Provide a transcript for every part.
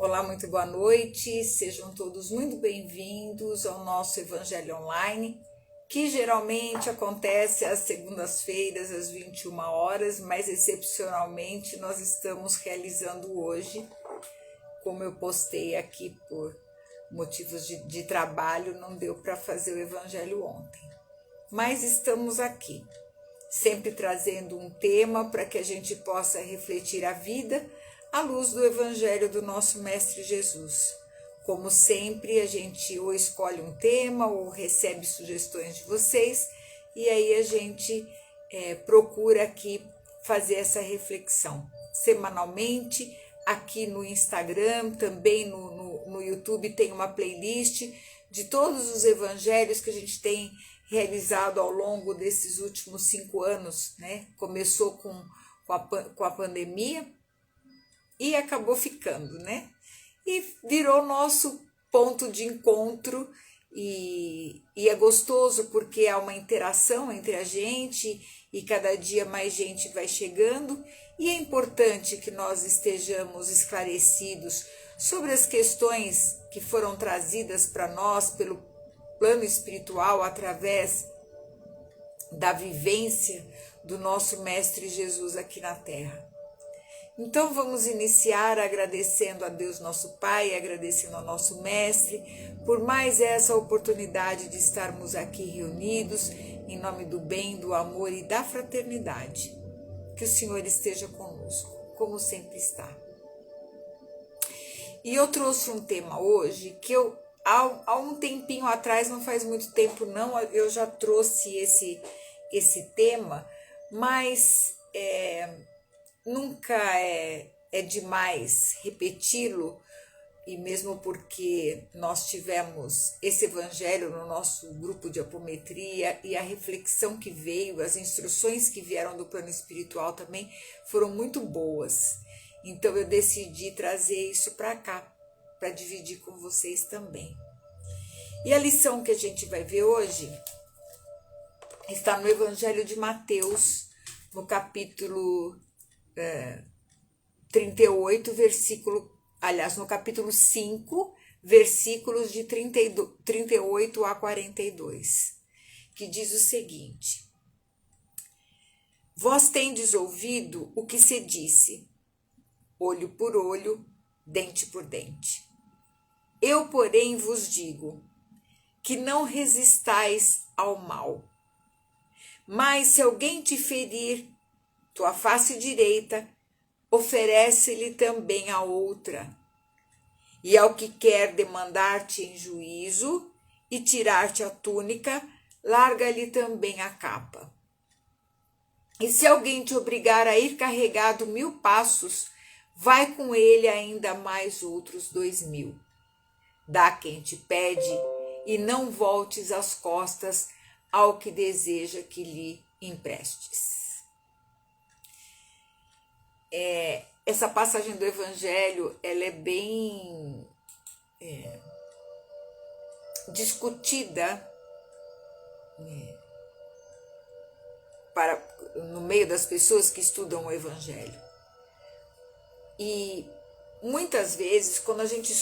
Olá, muito boa noite, sejam todos muito bem-vindos ao nosso Evangelho Online, que geralmente acontece às segundas-feiras, às 21 horas, mas excepcionalmente nós estamos realizando hoje, como eu postei aqui por motivos de trabalho, não deu para fazer o Evangelho ontem. Mas estamos aqui, sempre trazendo um tema para que a gente possa refletir a vida à luz do Evangelho do nosso Mestre Jesus. Como sempre, a gente ou escolhe um tema ou recebe sugestões de vocês e aí a gente procura aqui fazer essa reflexão semanalmente. Aqui no Instagram, também no YouTube tem uma playlist de todos os evangelhos que a gente tem realizado ao longo desses últimos 5 anos, né? Começou com a pandemia e acabou ficando, né? E virou nosso ponto de encontro e é gostoso porque há uma interação entre a gente e cada dia mais gente vai chegando e é importante que nós estejamos esclarecidos sobre as questões que foram trazidas para nós pelo plano espiritual através da vivência do nosso Mestre Jesus aqui na Terra. Então vamos iniciar agradecendo a Deus nosso Pai, agradecendo ao nosso Mestre por mais essa oportunidade de estarmos aqui reunidos em nome do bem, do amor e da fraternidade. Que o Senhor esteja conosco, como sempre está. E eu trouxe um tema hoje que há um tempinho atrás, não faz muito tempo não, eu já trouxe esse tema, mas nunca é demais repeti-lo, e mesmo porque nós tivemos esse evangelho no nosso grupo de apometria e a reflexão que veio, as instruções que vieram do plano espiritual também foram muito boas. Então eu decidi trazer isso para cá, para dividir com vocês também. E a lição que a gente vai ver hoje está no Evangelho de Mateus, no capítulo 38, no capítulo 5, versículos de 38 a 42, que diz o seguinte: Vós tendes ouvido o que se disse, olho por olho, dente por dente. Eu, porém, vos digo que não resistais ao mal. Mas se alguém te ferir tua face direita, oferece-lhe também a outra. E ao que quer demandar-te em juízo e tirar-te a túnica, larga-lhe também a capa. E se alguém te obrigar a ir carregado 1000 passos, vai com ele ainda mais outros 2000. Dá quem te pede e não voltes as costas ao que deseja que lhe emprestes. Essa passagem do Evangelho, ela é bem discutida no meio das pessoas que estudam o Evangelho. E muitas vezes, quando a gente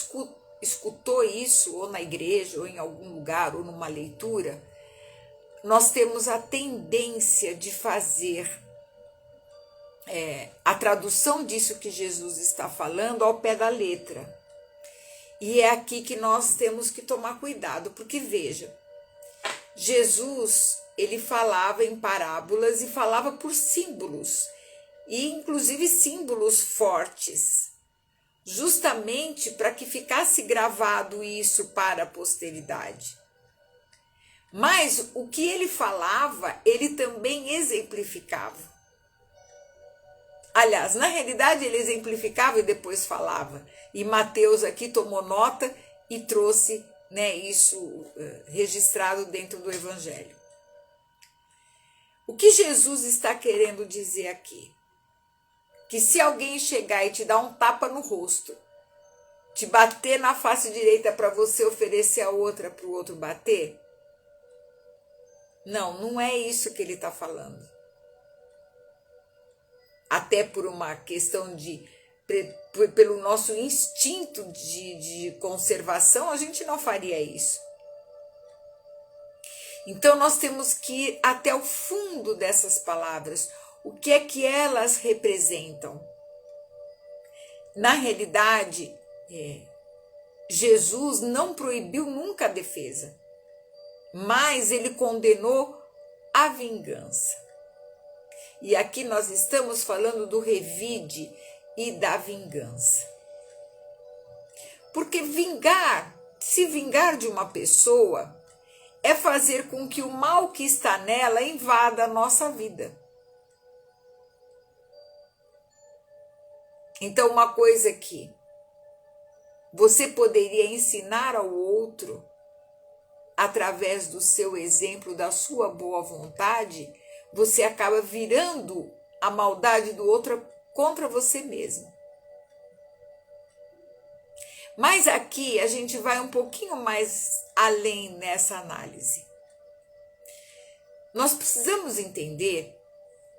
escutou isso, ou na igreja, ou em algum lugar, ou numa leitura, nós temos a tendência de fazer a tradução disso que Jesus está falando ao pé da letra. E é aqui que nós temos que tomar cuidado, porque veja, Jesus, ele falava em parábolas e falava por símbolos, e inclusive símbolos fortes, justamente para que ficasse gravado isso para a posteridade. Mas o que ele falava, ele também exemplificava. Aliás, na realidade ele exemplificava e depois falava. E Mateus aqui tomou nota e trouxe, isso registrado dentro do Evangelho. O que Jesus está querendo dizer aqui? Que se alguém chegar e te dar um tapa no rosto, te bater na face direita para você oferecer a outra para o outro bater, não é isso que ele está falando. Até por uma questão de pelo nosso instinto de conservação, a gente não faria isso. Então nós temos que ir até o fundo dessas palavras. O que é que elas representam? Na realidade, Jesus não proibiu nunca a defesa, mas ele condenou a vingança. E aqui nós estamos falando do revide e da vingança. Porque se vingar de uma pessoa, é fazer com que o mal que está nela invada a nossa vida. Então, uma coisa que você poderia ensinar ao outro, através do seu exemplo, da sua boa vontade, você acaba virando a maldade do outro contra você mesmo. Mas aqui a gente vai um pouquinho mais além nessa análise. Nós precisamos entender,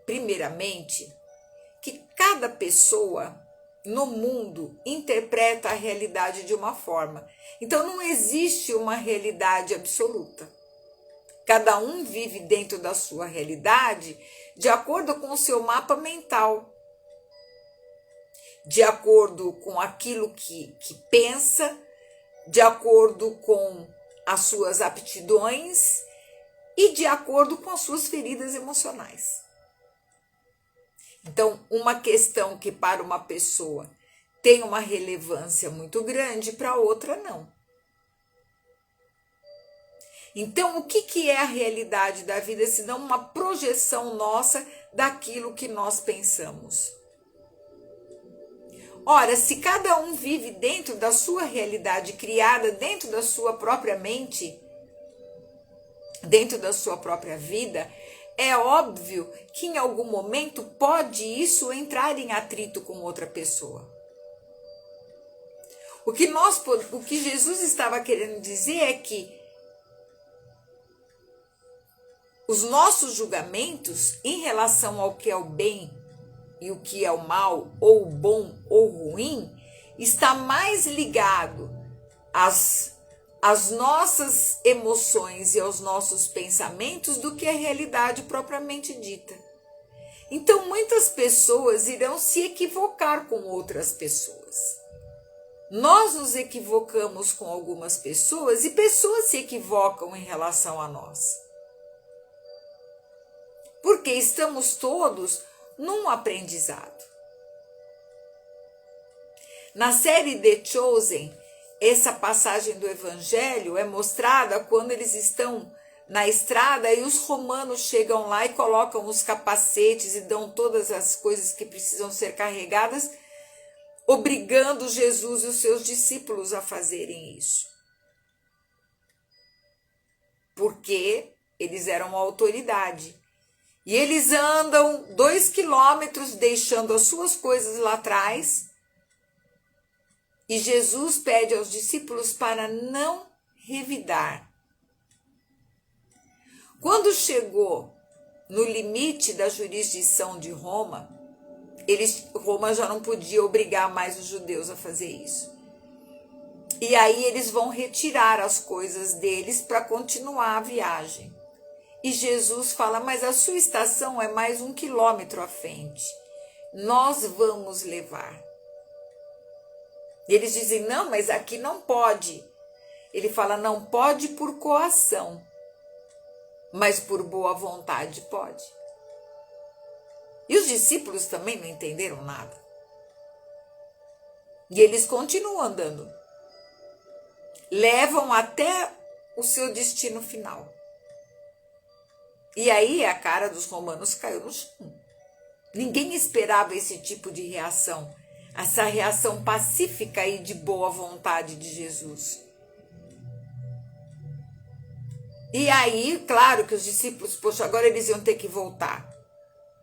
primeiramente, que cada pessoa no mundo interpreta a realidade de uma forma. Então não existe uma realidade absoluta. Cada um vive dentro da sua realidade de acordo com o seu mapa mental, de acordo com aquilo que pensa, de acordo com as suas aptidões e de acordo com as suas feridas emocionais. Então, uma questão que para uma pessoa tem uma relevância muito grande, para outra não. Então, o que é a realidade da vida, senão uma projeção nossa daquilo que nós pensamos? Ora, se cada um vive dentro da sua realidade criada, dentro da sua própria mente, dentro da sua própria vida, é óbvio que em algum momento pode isso entrar em atrito com outra pessoa. O que Jesus estava querendo dizer é que os nossos julgamentos em relação ao que é o bem e o que é o mal, ou o bom ou ruim, está mais ligado às nossas emoções e aos nossos pensamentos do que a realidade propriamente dita. Então, muitas pessoas irão se equivocar com outras pessoas. Nós nos equivocamos com algumas pessoas e pessoas se equivocam em relação a nós. Porque estamos todos num aprendizado. Na série The Chosen, essa passagem do Evangelho é mostrada quando eles estão na estrada e os romanos chegam lá e colocam os capacetes e dão todas as coisas que precisam ser carregadas, obrigando Jesus e os seus discípulos a fazerem isso. Porque eles eram autoridade. E eles andam 2 quilômetros deixando as suas coisas lá atrás. E Jesus pede aos discípulos para não revidar. Quando chegou no limite da jurisdição de Roma, Roma já não podia obrigar mais os judeus a fazer isso. E aí eles vão retirar as coisas deles para continuar a viagem. E Jesus fala, mas a sua estação é mais 1 quilômetro à frente. Nós vamos levar. E eles dizem, não, mas aqui não pode. Ele fala, não pode por coação, mas por boa vontade pode. E os discípulos também não entenderam nada. E eles continuam andando. Levam até o seu destino final. E aí a cara dos romanos caiu no chão. Ninguém esperava esse tipo de reação. Essa reação pacífica e de boa vontade de Jesus. E aí, claro que os discípulos, poxa, agora eles iam ter que voltar.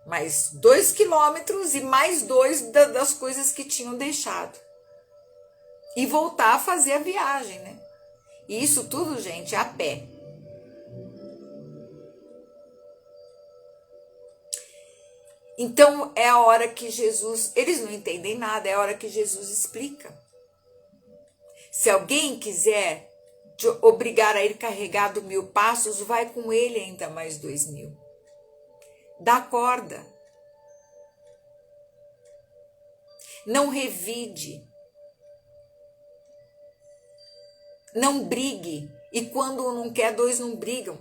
Mais 2 quilômetros e mais 2 das coisas que tinham deixado. E voltar a fazer a viagem, né? E isso tudo, gente, a pé. Então é a hora que Jesus, eles não entendem nada, é a hora que Jesus explica. Se alguém quiser te obrigar a ir carregado 1000 passos, vai com ele ainda mais 2000. Dá corda. Não revide. Não brigue. E quando um não quer, dois não brigam.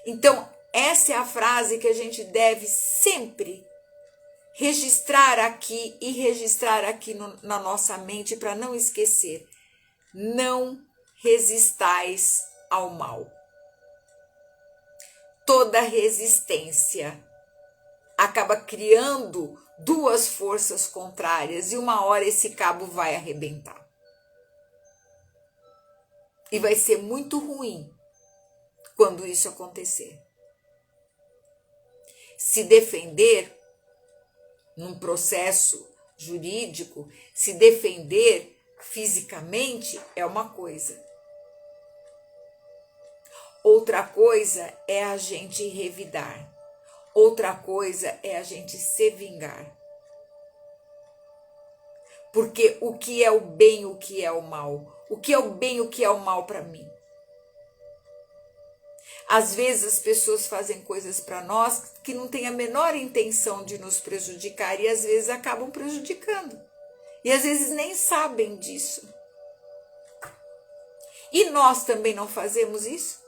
Então, essa é a frase que a gente deve sempre registrar aqui e registrar aqui na nossa mente para não esquecer. Não resistais ao mal. Toda resistência acaba criando duas forças contrárias e uma hora esse cabo vai arrebentar. E vai ser muito ruim quando isso acontecer. Se defender num processo jurídico, se defender fisicamente é uma coisa. Outra coisa é a gente revidar. Outra coisa é a gente se vingar. Porque o que é o bem, o que é o mal? O que é o bem, o que é o mal para mim? Às vezes as pessoas fazem coisas para nós que não têm a menor intenção de nos prejudicar e às vezes acabam prejudicando. E às vezes nem sabem disso. E nós também não fazemos isso?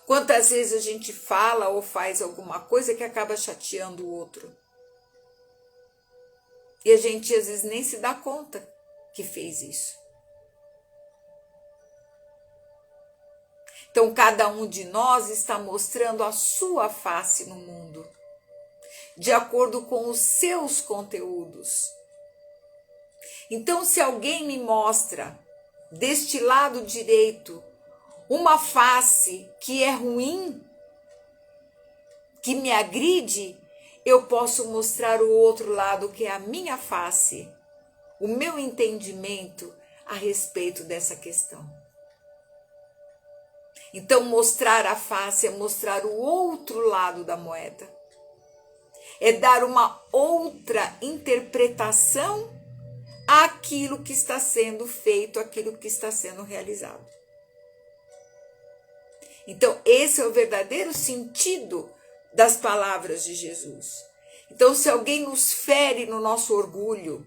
Quantas vezes a gente fala ou faz alguma coisa que acaba chateando o outro? E a gente às vezes nem se dá conta que fez isso. Então, cada um de nós está mostrando a sua face no mundo, de acordo com os seus conteúdos. Então, se alguém me mostra, deste lado direito, uma face que é ruim, que me agride, eu posso mostrar o outro lado, que é a minha face, o meu entendimento a respeito dessa questão. Então, mostrar a face é mostrar o outro lado da moeda. É dar uma outra interpretação àquilo que está sendo feito, àquilo que está sendo realizado. Então, esse é o verdadeiro sentido das palavras de Jesus. Então, se alguém nos fere no nosso orgulho,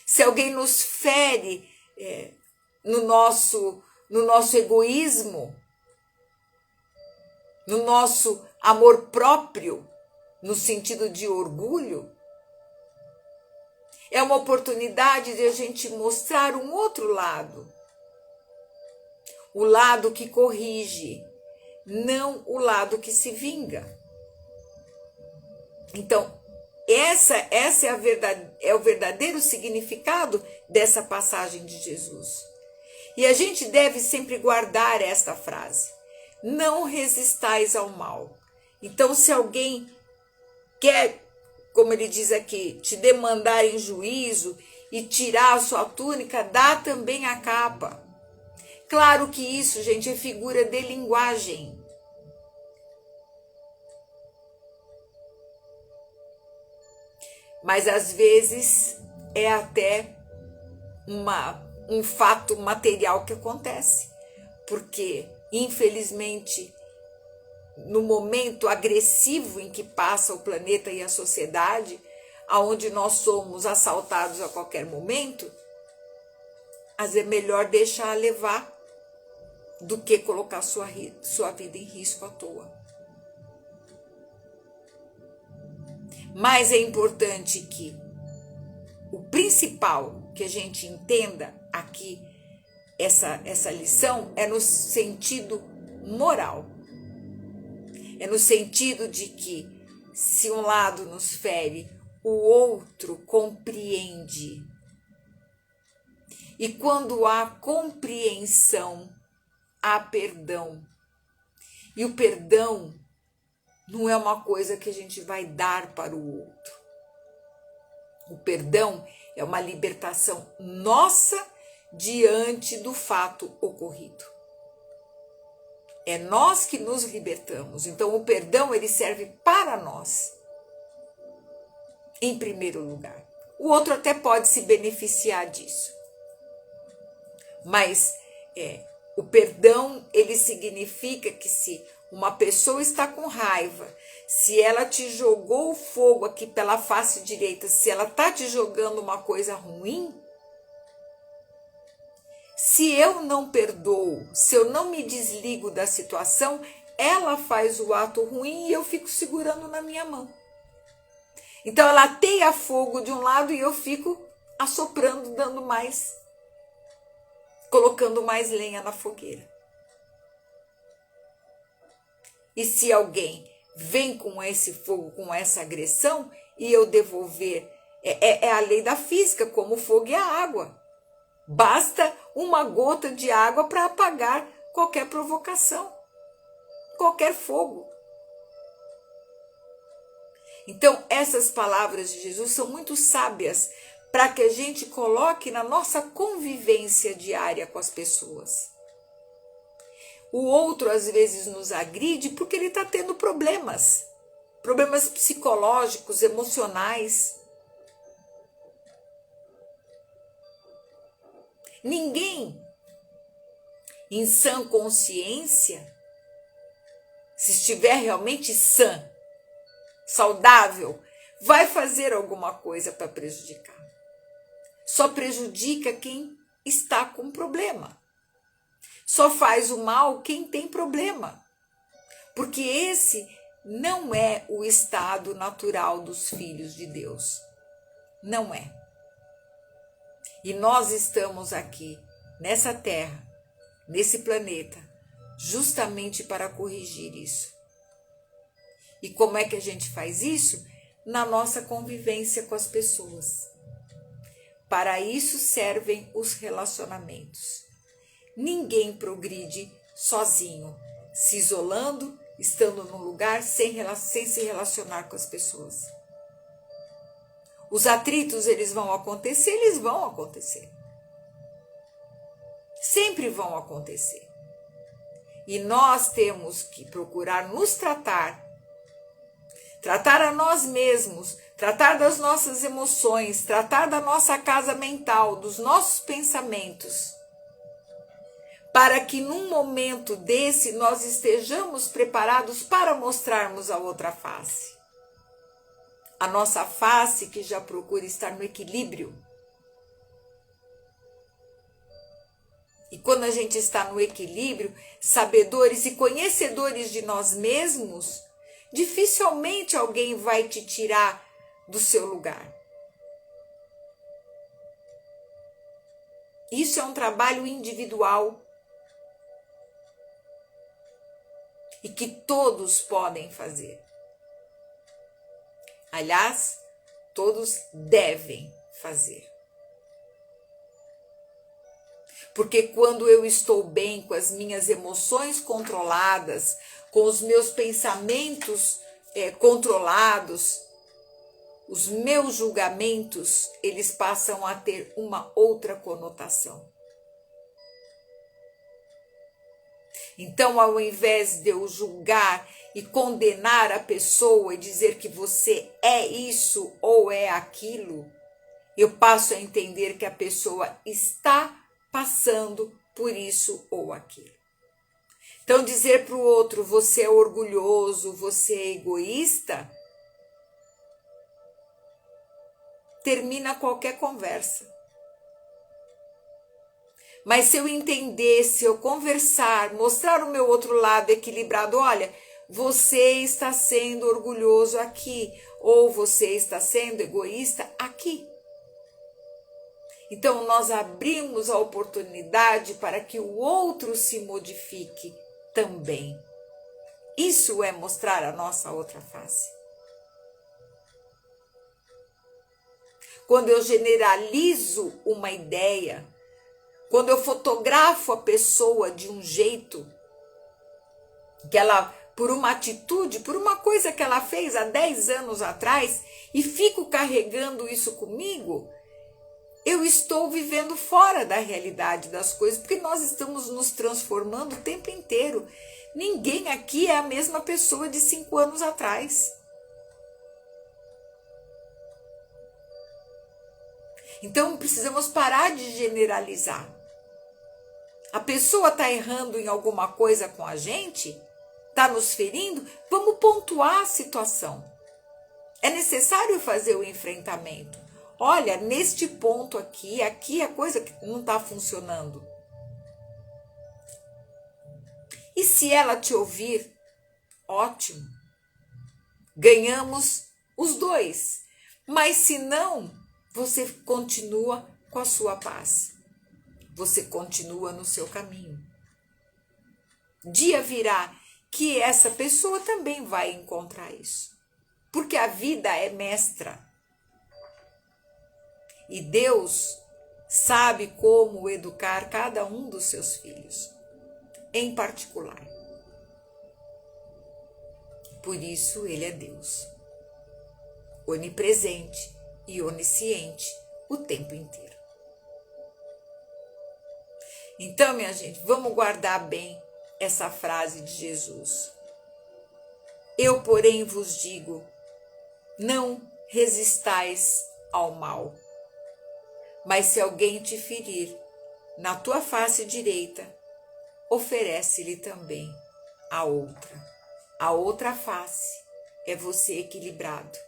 se alguém nos fere no nosso egoísmo, no nosso amor próprio, no sentido de orgulho, é uma oportunidade de a gente mostrar um outro lado. O lado que corrige, não o lado que se vinga. Então, essa é o verdadeiro significado dessa passagem de Jesus. E a gente deve sempre guardar esta frase. Não resistais ao mal. Então, se alguém quer, como ele diz aqui, te demandar em juízo e tirar a sua túnica, dá também a capa. Claro que isso, gente, é figura de linguagem. Mas às vezes é até um fato material que acontece. Porque, infelizmente, no momento agressivo em que passa o planeta e a sociedade, aonde nós somos assaltados a qualquer momento, às vezes é melhor deixar levar do que colocar sua vida em risco à toa. Mas é importante que o principal que a gente entenda aqui, essa lição, é no sentido moral. É no sentido de que, se um lado nos fere, o outro compreende. E quando há compreensão, há perdão. E o perdão não é uma coisa que a gente vai dar para o outro. O perdão é uma libertação nossa diante do fato ocorrido. É nós que nos libertamos. Então o perdão ele serve para nós, em primeiro lugar. O outro até pode se beneficiar disso. Mas o perdão ele significa que se uma pessoa está com raiva, se ela te jogou o fogo aqui pela face direita, se ela está te jogando uma coisa ruim, se eu não perdoo, se eu não me desligo da situação, ela faz o ato ruim e eu fico segurando na minha mão. Então ela ateia fogo de um lado e eu fico assoprando, dando mais, colocando mais lenha na fogueira. E se alguém vem com esse fogo, com essa agressão, e eu devolver, é a lei da física, como o fogo e a água. Basta uma gota de água para apagar qualquer provocação, qualquer fogo. Então, essas palavras de Jesus são muito sábias para que a gente coloque na nossa convivência diária com as pessoas. O outro, às vezes, nos agride porque ele está tendo problemas psicológicos, emocionais. Ninguém, em sã consciência, se estiver realmente sã, saudável, vai fazer alguma coisa para prejudicar. Só prejudica quem está com problema. Só faz o mal quem tem problema. Porque esse não é o estado natural dos filhos de Deus. Não é. E nós estamos aqui, nessa terra, nesse planeta, justamente para corrigir isso. E como é que a gente faz isso? Na nossa convivência com as pessoas. Para isso servem os relacionamentos. Ninguém progride sozinho, se isolando, estando num lugar sem se relacionar com as pessoas. Os atritos, eles vão acontecer, Sempre vão acontecer. E nós temos que procurar nos tratar a nós mesmos, tratar das nossas emoções, tratar da nossa casa mental, dos nossos pensamentos, para que num momento desse nós estejamos preparados para mostrarmos a outra face. A nossa face que já procura estar no equilíbrio. E quando a gente está no equilíbrio, sabedores e conhecedores de nós mesmos, dificilmente alguém vai te tirar do seu lugar. Isso é um trabalho individual e que todos podem fazer. Aliás, todos devem fazer. Porque quando eu estou bem com as minhas emoções controladas, com os meus pensamentos controlados, os meus julgamentos, eles passam a ter uma outra conotação. Então, ao invés de eu julgar e condenar a pessoa e dizer que você é isso ou é aquilo, eu passo a entender que a pessoa está passando por isso ou aquilo. Então, dizer para o outro, você é orgulhoso, você é egoísta, termina qualquer conversa. Mas se eu entender, se eu conversar, mostrar o meu outro lado equilibrado, olha, você está sendo orgulhoso aqui, ou você está sendo egoísta aqui. Então, nós abrimos a oportunidade para que o outro se modifique também. Isso é mostrar a nossa outra face. Quando eu generalizo uma ideia, quando eu fotografo a pessoa de um jeito, que ela, por uma atitude, por uma coisa que ela fez há 10 anos atrás, e fico carregando isso comigo, eu estou vivendo fora da realidade das coisas, porque nós estamos nos transformando o tempo inteiro. Ninguém aqui é a mesma pessoa de 5 anos atrás. Então precisamos parar de generalizar. A pessoa está errando em alguma coisa com a gente, está nos ferindo, vamos pontuar a situação. É necessário fazer o enfrentamento. Olha, neste ponto aqui a coisa que não está funcionando. E se ela te ouvir, ótimo. Ganhamos os dois. Mas se não, você continua com a sua paz. Você continua no seu caminho. Dia virá que essa pessoa também vai encontrar isso. Porque a vida é mestra. E Deus sabe como educar cada um dos seus filhos, em particular. Por isso ele é Deus, onipresente e onisciente o tempo inteiro. Então, minha gente, vamos guardar bem essa frase de Jesus. Eu, porém, vos digo, não resistais ao mal. Mas se alguém te ferir na tua face direita, oferece-lhe também a outra. A outra face é você equilibrado.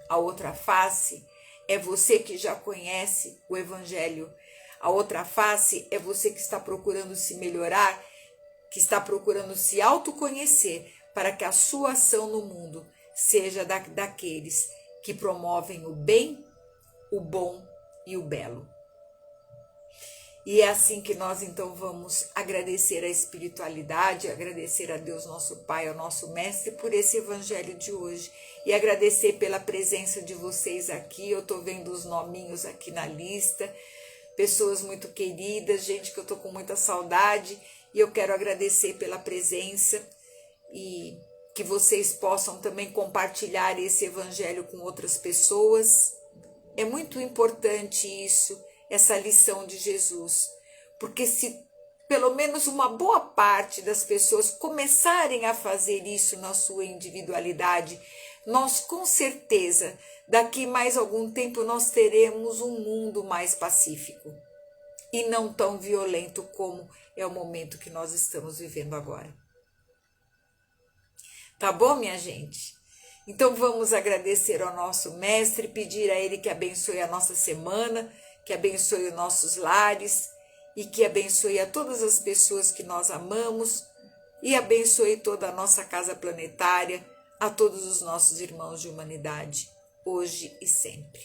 A outra face é você que já conhece o Evangelho. A outra face é você que está procurando se melhorar, que está procurando se autoconhecer para que a sua ação no mundo seja daqueles que promovem o bem, o bom e o belo. E é assim que nós então vamos agradecer a espiritualidade, agradecer a Deus nosso Pai, ao nosso Mestre, por esse evangelho de hoje. E agradecer pela presença de vocês aqui. Eu estou vendo os nominhos aqui na lista, pessoas muito queridas, gente que eu estou com muita saudade. E eu quero agradecer pela presença e que vocês possam também compartilhar esse evangelho com outras pessoas. É muito importante isso, essa lição de Jesus, porque se pelo menos uma boa parte das pessoas começarem a fazer isso na sua individualidade, nós com certeza, daqui mais algum tempo, nós teremos um mundo mais pacífico e não tão violento como é o momento que nós estamos vivendo agora. Tá bom, minha gente? Então vamos agradecer ao nosso Mestre, pedir a Ele que abençoe a nossa semana, que abençoe os nossos lares e que abençoe a todas as pessoas que nós amamos e abençoe toda a nossa casa planetária, a todos os nossos irmãos de humanidade, hoje e sempre.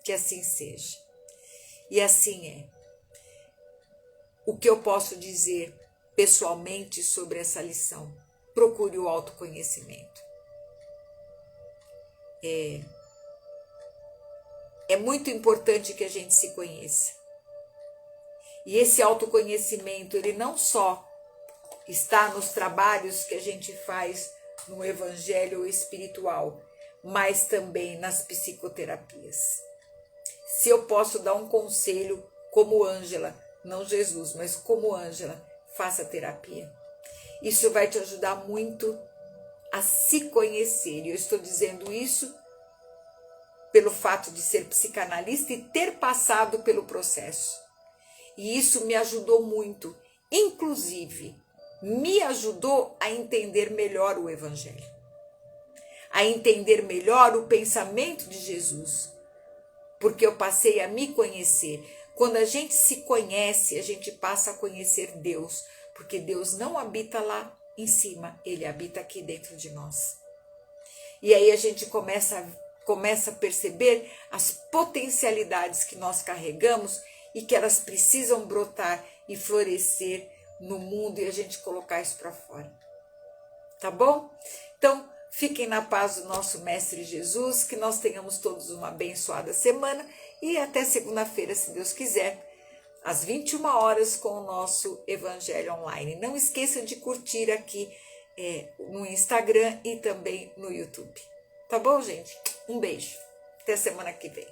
Que assim seja. E assim é. O que eu posso dizer pessoalmente sobre essa lição? Procure o autoconhecimento. É muito importante que a gente se conheça. E esse autoconhecimento, ele não só está nos trabalhos que a gente faz no evangelho espiritual, mas também nas psicoterapias. Se eu posso dar um conselho como Ângela, não Jesus, mas como Ângela, faça terapia. Isso vai te ajudar muito a se conhecer. E eu estou dizendo isso pelo fato de ser psicanalista e ter passado pelo processo. E isso me ajudou muito. Inclusive, me ajudou a entender melhor o Evangelho. A entender melhor o pensamento de Jesus. Porque eu passei a me conhecer. Quando a gente se conhece, a gente passa a conhecer Deus. Porque Deus não habita lá em cima, Ele habita aqui dentro de nós. E aí a gente começa a perceber as potencialidades que nós carregamos e que elas precisam brotar e florescer no mundo e a gente colocar isso para fora. Tá bom? Então, fiquem na paz do nosso Mestre Jesus, que nós tenhamos todos uma abençoada semana e até segunda-feira, se Deus quiser, às 21 horas com o nosso Evangelho Online. Não esqueça de curtir aqui no Instagram e também no YouTube. Tá bom, gente? Um beijo. Até semana que vem.